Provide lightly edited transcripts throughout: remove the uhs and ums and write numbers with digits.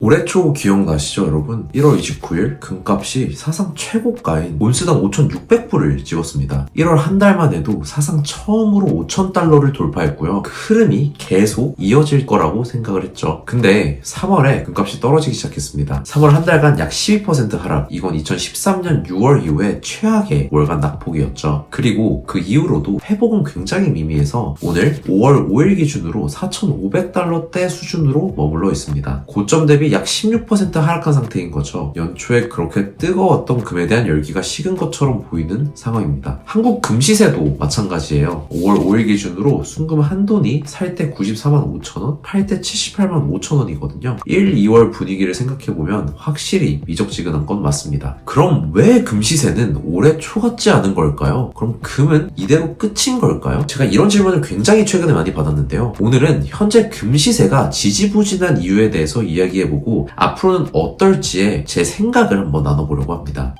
올해 초 기억나시죠 여러분? 1월 29일 금값이 사상 최고가인 온스당 5,600불을 찍었습니다. 1월 한 달만 해도 사상 처음으로 5,000달러를 돌파했고요. 그 흐름이 계속 이어질 거라고 생각을 했죠. 근데 3월에 금값이 떨어지기 시작했습니다. 3월 한 달간 약 12% 하락. 이건 2013년 6월 이후에 최악의 월간 낙폭이었죠. 그리고 그 이후로도 회복은 굉장히 미미해서 오늘 5월 5일 기준으로 4,500달러대 수준으로 머물러 있습니다. 고점 대비 약 16% 하락한 상태인 거죠. 연초에 그렇게 뜨거웠던 금에 대한 열기가 식은 것처럼 보이는 상황입니다. 한국 금 시세도 마찬가지예요. 5월 5일 기준으로 순금 한 돈이 살 때 94만 5천원, 팔 때 78만 5천원이거든요. 1, 2월 분위기를 생각해보면 확실히 미적지근한 건 맞습니다. 그럼 왜 금 시세는 올해 초 같지 않은 걸까요? 그럼 금은 이대로 끝인 걸까요? 제가 이런 질문을 굉장히 최근에 많이 받았는데요. 오늘은 현재 금 시세가 지지부진한 이유에 대해서 이야기해보고 앞으로는 어떨지에 제 생각을 한번 나눠보려고 합니다.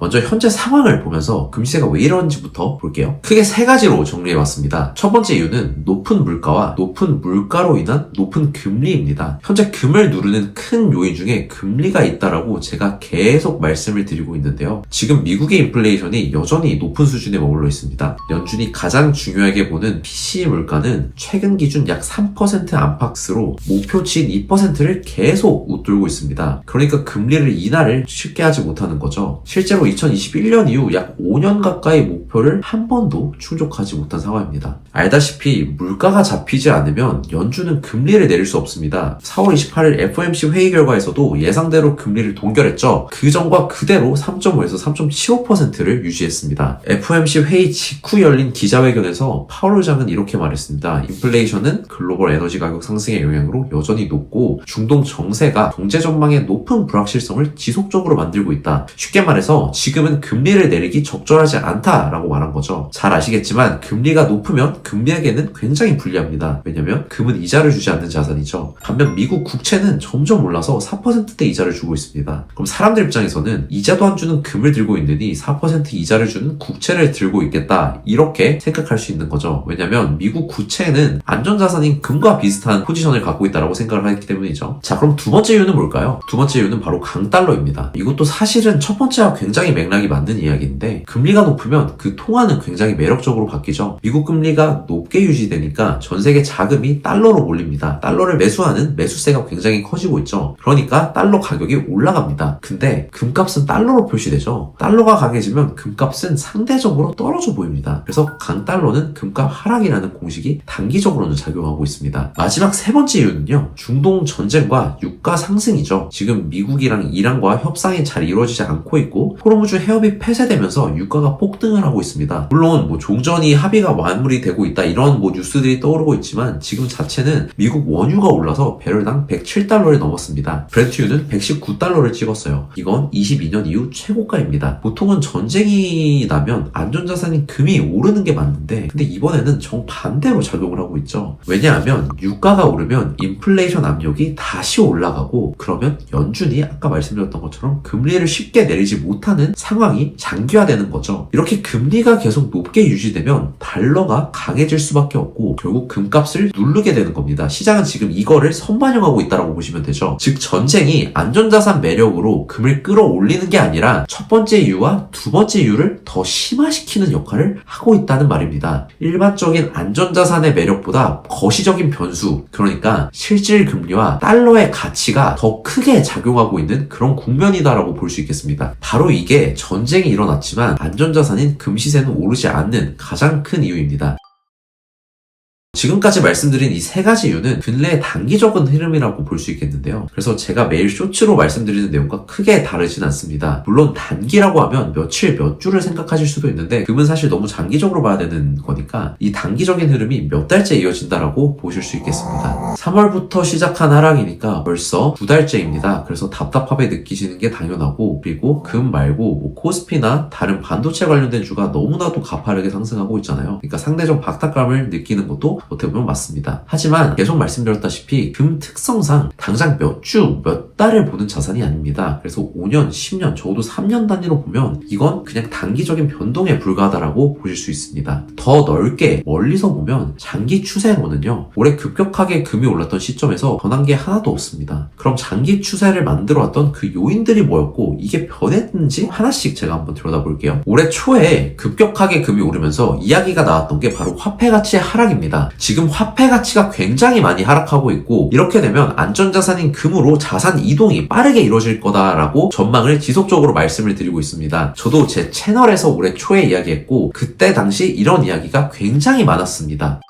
먼저 현재 상황을 보면서 금시세가 왜 이런지부터 볼게요. 크게 세 가지로 정리해봤습니다. 첫 번째 이유는 높은 물가와 높은 물가로 인한 높은 금리입니다. 현재 금을 누르는 큰 요인 중에 금리가 있다라고 제가 계속 말씀을 드리고 있는데요. 지금 미국의 인플레이션이 여전히 높은 수준에 머물러 있습니다. 연준이 가장 중요하게 보는 PCE 물가는 최근 기준 약 3% 안팎으로 목표치인 2%를 계속 웃돌고 있습니다. 그러니까 금리를 인하를 쉽게 하지 못하는 거죠. 실제로 2021년 이후 약 5년 가까이 목표를 한 번도 충족하지 못한 상황입니다. 알다시피 물가가 잡히지 않으면 연준은 금리를 내릴 수 없습니다. 4월 28일 FOMC 회의 결과에서도 예상대로 금리를 동결했죠. 그 전과 그대로 3.5에서 3.75%를 유지했습니다. FOMC 회의 직후 열린 기자회견에서 파월 의장은 이렇게 말했습니다. 인플레이션은 글로벌 에너지 가격 상승의 영향으로 여전히 높고 중동 정세가 경제 전망의 높은 불확실성을 지속적으로 만들고 있다. 쉽게 말해서 지금은 금리를 내리기 적절하지 않다라고 말한 거죠. 잘 아시겠지만 금리가 높으면 금리에게는 굉장히 불리합니다. 왜냐면 금은 이자를 주지 않는 자산이죠. 반면 미국 국채는 점점 올라서 4%대 이자를 주고 있습니다. 그럼 사람들 입장에서는 이자도 안 주는 금을 들고 있느니 4% 이자를 주는 국채를 들고 있겠다 이렇게 생각할 수 있는 거죠. 왜냐면 미국 국채는 안전자산인 금과 비슷한 포지션을 갖고 있다고 생각을 하기 때문이죠. 자, 그럼 두 번째 이유는 뭘까요? 두 번째 이유는 바로 강달러입니다. 이것도 사실은 첫 번째와 굉장히 맥락이 맞는 이야기인데 금리가 높으면 그 통화는 굉장히 매력적으로 바뀌죠. 미국 금리가 높게 유지되니까 전 세계 자금이 달러로 몰립니다. 달러를 매수하는 매수세가 굉장히 커지고 있죠. 그러니까 달러 가격이 올라갑니다. 근데 금값은 달러로 표시되죠. 달러가 강해지면 금값은 상대적으로 떨어져 보입니다. 그래서 강달러는 금값 하락이라는 공식이 단기적으로는 작용하고 있습니다. 마지막 세 번째 이유는요. 중동 전쟁과 유가 상승이죠. 지금 미국이랑 이란과 협상이 잘 이루어지지 않고 있고 호르무즈 해협이 폐쇄되면서 유가가 폭등을 하고 있습니다. 물론 종전이 합의가 완물이 되고 있다 이런 뉴스들이 떠오르고 있지만 지금 자체는 미국 원유가 올라서 배럴당 107달러를 넘었습니다. 브렌트유는 119달러를 찍었어요. 이건 22년 이후 최고가입니다. 보통은 전쟁이 나면 안전자산인 금이 오르는 게 맞는데 근데 이번에는 정반대로 작용을 하고 있죠. 왜냐하면 유가가 오르면 인플레이션 압력이 다시 올라가고 그러면 연준이 아까 말씀드렸던 것처럼 금리를 쉽게 내리지 못하는 상황이 장기화되는 거죠. 이렇게 금리가 계속 높게 유지되면 달러가 강해질 수밖에 없고 결국 금값을 누르게 되는 겁니다. 시장은 지금 이거를 선반영하고 있다고 보시면 되죠. 즉 전쟁이 안전자산 매력으로 금을 끌어올리는 게 아니라 첫 번째 이유와 두 번째 이유를 더 심화시키는 역할을 하고 있다는 말입니다. 일반적인 안전자산의 매력보다 거시적인 변수, 그러니까 실질 금리와 달러의 가치가 더 크게 작용하고 있는 그런 국면이다라고 볼 수 있겠습니다. 바로 이게 전쟁이 일어났지만 안전자산인 금 시세는 오르지 않는 가장 큰 이유입니다. 지금까지 말씀드린 이 세 가지 이유는 근래의 단기적인 흐름이라고 볼 수 있겠는데요. 그래서 제가 매일 쇼츠로 말씀드리는 내용과 크게 다르진 않습니다. 물론 단기라고 하면 며칠 몇 주를 생각하실 수도 있는데 금은 사실 너무 장기적으로 봐야 되는 거니까 이 단기적인 흐름이 몇 달째 이어진다라고 보실 수 있겠습니다. 3월부터 시작한 하락이니까 벌써 2달째입니다. 그래서 답답함에 느끼시는 게 당연하고 그리고 금 말고 코스피나 다른 반도체 관련된 주가 너무나도 가파르게 상승하고 있잖아요. 그러니까 상대적 박탈감을 느끼는 것도 어떻게 보면 맞습니다. 하지만 계속 말씀드렸다시피 금 특성상 당장 몇 주, 몇 달을 보는 자산이 아닙니다. 그래서 5년, 10년, 적어도 3년 단위로 보면 이건 그냥 단기적인 변동에 불과하다라고 보실 수 있습니다. 더 넓게 멀리서 보면 장기 추세로는요, 올해 급격하게 금이 올랐던 시점에서 변한 게 하나도 없습니다. 그럼 장기 추세를 만들어왔던 그 요인들이 뭐였고 이게 변했는지 하나씩 제가 한번 들여다볼게요. 올해 초에 급격하게 금이 오르면서 이야기가 나왔던 게 바로 화폐 가치의 하락입니다. 지금 화폐 가치가 굉장히 많이 하락하고 있고 이렇게 되면 안전자산인 금으로 자산 이동이 빠르게 이루어질 거다라고 전망을 지속적으로 말씀을 드리고 있습니다. 저도 제 채널에서 올해 초에 이야기했고 그때 당시 이런 이야기가 굉장히 많았습니다.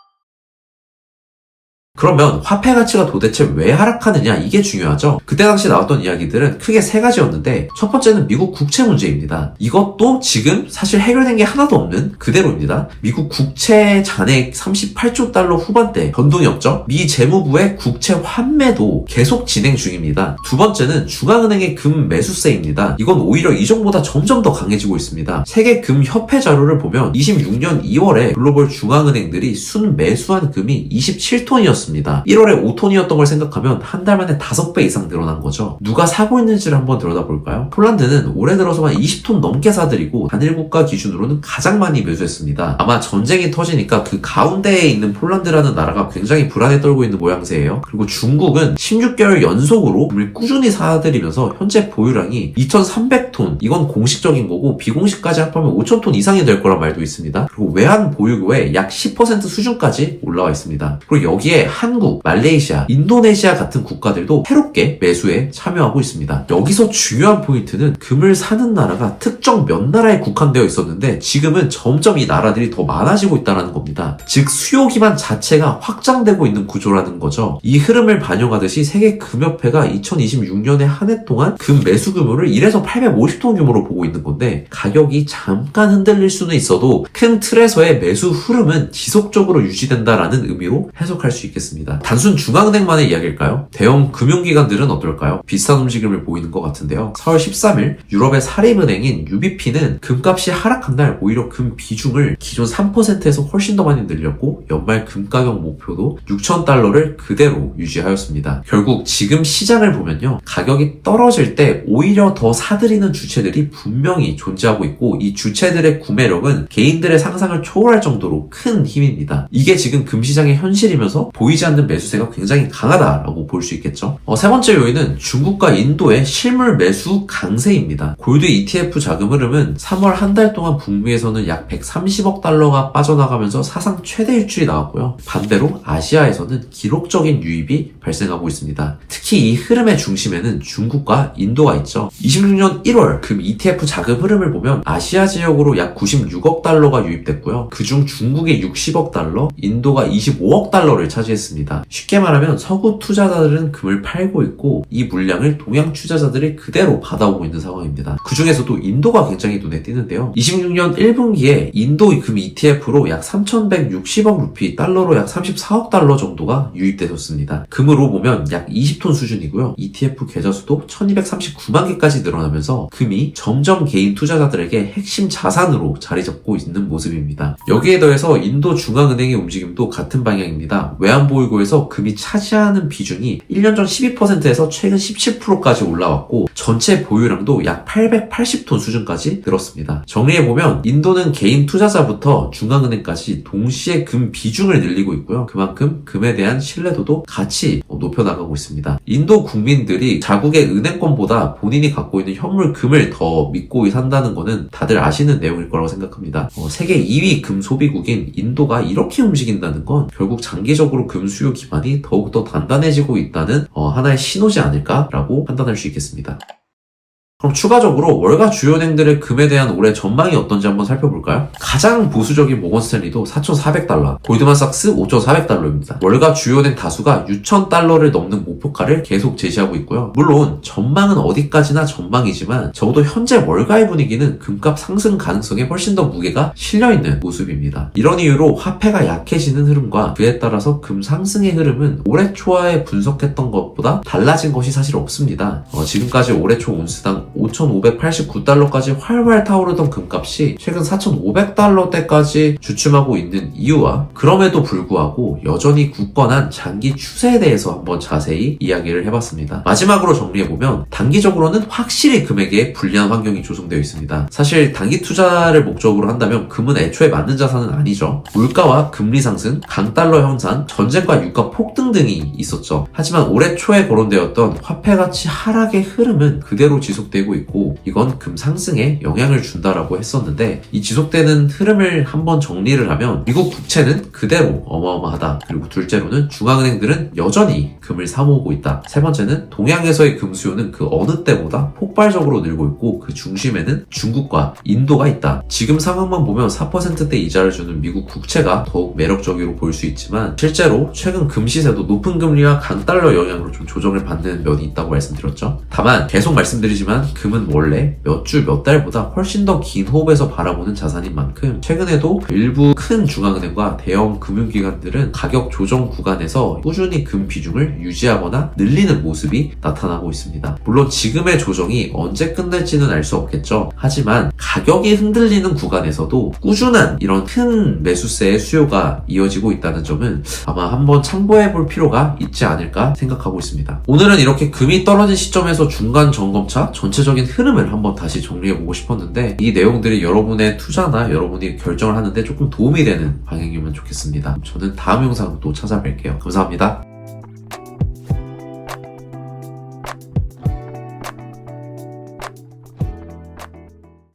그러면 화폐 가치가 도대체 왜 하락하느냐 이게 중요하죠. 그때 당시 나왔던 이야기들은 크게 세 가지였는데 첫 번째는 미국 국채 문제입니다. 이것도 지금 사실 해결된 게 하나도 없는 그대로입니다. 미국 국채 잔액 38조 달러 후반대 변동이 없죠. 미 재무부의 국채 환매도 계속 진행 중입니다. 두 번째는 중앙은행의 금 매수세입니다. 이건 오히려 이전보다 점점 더 강해지고 있습니다. 세계 금 협회 자료를 보면 26년 2월에 글로벌 중앙은행들이 순 매수한 금이 27톤이었습니다. 1월에 5톤이었던 걸 생각하면 한 달 만에 5배 이상 늘어난 거죠. 누가 사고 있는지를 한번 들여다볼까요? 폴란드는 올해 들어서만 20톤 넘게 사들이고 단일 국가 기준으로는 가장 많이 매수했습니다. 아마 전쟁이 터지니까 그 가운데에 있는 폴란드라는 나라가 굉장히 불안에 떨고 있는 모양새예요. 그리고 중국은 16개월 연속으로 금을 꾸준히 사들이면서 현재 보유량이 2,300톤, 이건 공식적인 거고 비공식까지 합하면 5,000톤 이상이 될 거란 말도 있습니다. 그리고 외환 보유고의 약 10% 수준까지 올라와 있습니다. 그리고 여기에 한국, 말레이시아, 인도네시아 같은 국가들도 새롭게 매수에 참여하고 있습니다. 여기서 중요한 포인트는 금을 사는 나라가 특정 몇 나라에 국한되어 있었는데 지금은 점점 이 나라들이 더 많아지고 있다는 겁니다. 즉 수요 기반 자체가 확장되고 있는 구조라는 거죠. 이 흐름을 반영하듯이 세계금협회가 2026년에 한 해 동안 금 매수 규모를 1에서 850톤 규모로 보고 있는 건데 가격이 잠깐 흔들릴 수는 있어도 큰 틀에서의 매수 흐름은 지속적으로 유지된다라는 의미로 해석할 수 있겠습니다. 단순 중앙은행만의 이야기일까요? 대형 금융기관들은 어떨까요? 비슷한 움직임을 보이는 것 같은데요. 4월 13일 유럽의 사립은행인 UBP는 금값이 하락한 날 오히려 금 비중을 기존 3%에서 훨씬 더 많이 늘렸고 연말 금가격 목표도 6,000달러를 그대로 유지하였습니다. 결국 지금 시장을 보면요. 가격이 떨어질 때 오히려 더 사들이는 주체들이 분명히 존재하고 있고 이 주체들의 구매력은 개인들의 상상을 초월할 정도로 큰 힘입니다. 이게 지금 금시장의 현실이면서 보이지 않는 매수세가 굉장히 강하다라고 볼 수 있겠죠. 세 번째 요인은 중국과 인도의 실물 매수 강세입니다. 골드 ETF 자금 흐름은 3월 한 달 동안 북미에서는 약 130억 달러가 빠져나가면서 사상 최대 일출이 나왔고요. 반대로 아시아에서는 기록적인 유입이 발생하고 있습니다. 특히 이 흐름의 중심에는 중국과 인도가 있죠. 26년 1월 금 ETF 자금 흐름을 보면 아시아 지역으로 약 96억 달러가 유입됐고요. 그중 중국의 60억 달러, 인도가 25억 달러를 차지했습니다. 쉽게 말하면 서구 투자자들은 금을 팔고 있고 이 물량을 동양 투자자들이 그대로 받아오고 있는 상황입니다. 그 중에서도 인도가 굉장히 눈에 띄는데요. 26년 1분기에 인도 금 ETF로 약 3,160억 루피, 달러로 약 34억 달러 정도가 유입되었습니다. 금으로 보면 약 20톤 수준이고요. ETF 계좌 수도 1,239만 개까지 늘어나면서 금이 점점 개인 투자자들에게 핵심 자산으로 자리 잡고 있는 모습입니다. 여기에 더해서 인도 중앙은행의 움직임도 같은 방향입니다. 외환보유고에서 금이 차지하는 비중이 1년 전 12%에서 최근 17%까지 올라왔고 전체 보유량도 약 880톤 수준까지 늘었습니다. 정리해보면 인도는 개인 투자자부터 중앙은행까지 동시에 금 비중을 늘리고 있고요. 그만큼 금에 대한 신뢰도도 같이 높여나가고 있습니다. 인도 국민들이 자국의 은행권보다 본인이 갖고 있는 현물 금을 더 믿고 산다는 거는 다들 아시는 내용일 거라고 생각합니다. 세계 2위 금 소비국인 인도가 이렇게 움직인다는 건 결국 장기적으로 금 수요 기반이 더욱더 단단해지고 있다는 하나의 신호지 않을까라고 판단할 수 있겠습니다. 그럼 추가적으로 월가 주요 은행들의 금에 대한 올해 전망이 어떤지 한번 살펴볼까요? 가장 보수적인 모건 스탠리도 4,400달러, 골드만삭스 5,400달러입니다. 월가 주요 은행 다수가 6,000달러를 넘는 목표가를 계속 제시하고 있고요. 물론 전망은 어디까지나 전망이지만 적어도 현재 월가의 분위기는 금값 상승 가능성에 훨씬 더 무게가 실려있는 모습입니다. 이런 이유로 화폐가 약해지는 흐름과 그에 따라서 금 상승의 흐름은 올해 초에 분석했던 것보다 달라진 것이 사실 없습니다. 지금까지 올해 초 온스당 5,589달러까지 활활 타오르던 금값이 최근 4,500달러대까지 주춤하고 있는 이유와 그럼에도 불구하고 여전히 굳건한 장기 추세에 대해서 한번 자세히 이야기를 해봤습니다. 마지막으로 정리해보면 단기적으로는 확실히 금에게 불리한 환경이 조성되어 있습니다. 사실 단기 투자를 목적으로 한다면 금은 애초에 맞는 자산은 아니죠. 물가와 금리 상승, 강달러 현상, 전쟁과 유가 폭등 등이 있었죠. 하지만 올해 초에 거론되었던 화폐 가치 하락의 흐름은 그대로 지속되고 있고 이건 금 상승에 영향을 준다라고 했었는데 이 지속되는 흐름을 한번 정리를 하면 미국 국채는 그대로 어마어마하다. 그리고 둘째로는 중앙은행들은 여전히 금을 사모으고 있다. 세 번째는 동양에서의 금 수요는 그 어느 때보다 폭발적으로 늘고 있고 그 중심에는 중국과 인도가 있다. 지금 상황만 보면 4%대 이자를 주는 미국 국채가 더욱 매력적으로 보일 수 있지만 실제로 최근 금 시세도 높은 금리와 강달러 영향으로 좀 조정을 받는 면이 있다고 말씀드렸죠. 다만 계속 말씀드리지만 금은 원래 몇 주 몇 달보다 훨씬 더 긴 호흡에서 바라보는 자산인 만큼 최근에도 일부 큰 중앙은행과 대형 금융기관들은 가격 조정 구간에서 꾸준히 금 비중을 유지하거나 늘리는 모습이 나타나고 있습니다. 물론 지금의 조정이 언제 끝날지는 알 수 없겠죠. 하지만 가격이 흔들리는 구간에서도 꾸준한 이런 큰 매수세의 수요가 이어지고 있다는 점은 아마 한번 참고해 볼 필요가 있지 않을까 생각하고 있습니다. 오늘은 이렇게 금이 떨어진 시점에서 중간 점검차 전체적인 흐름을 한번 다시 정리해 보고 싶었는데 이 내용들이 여러분의 투자나 여러분이 결정을 하는데 조금 도움이 되는 방향이면 좋겠습니다. 저는 다음 영상으로 또 찾아뵐게요. 감사합니다.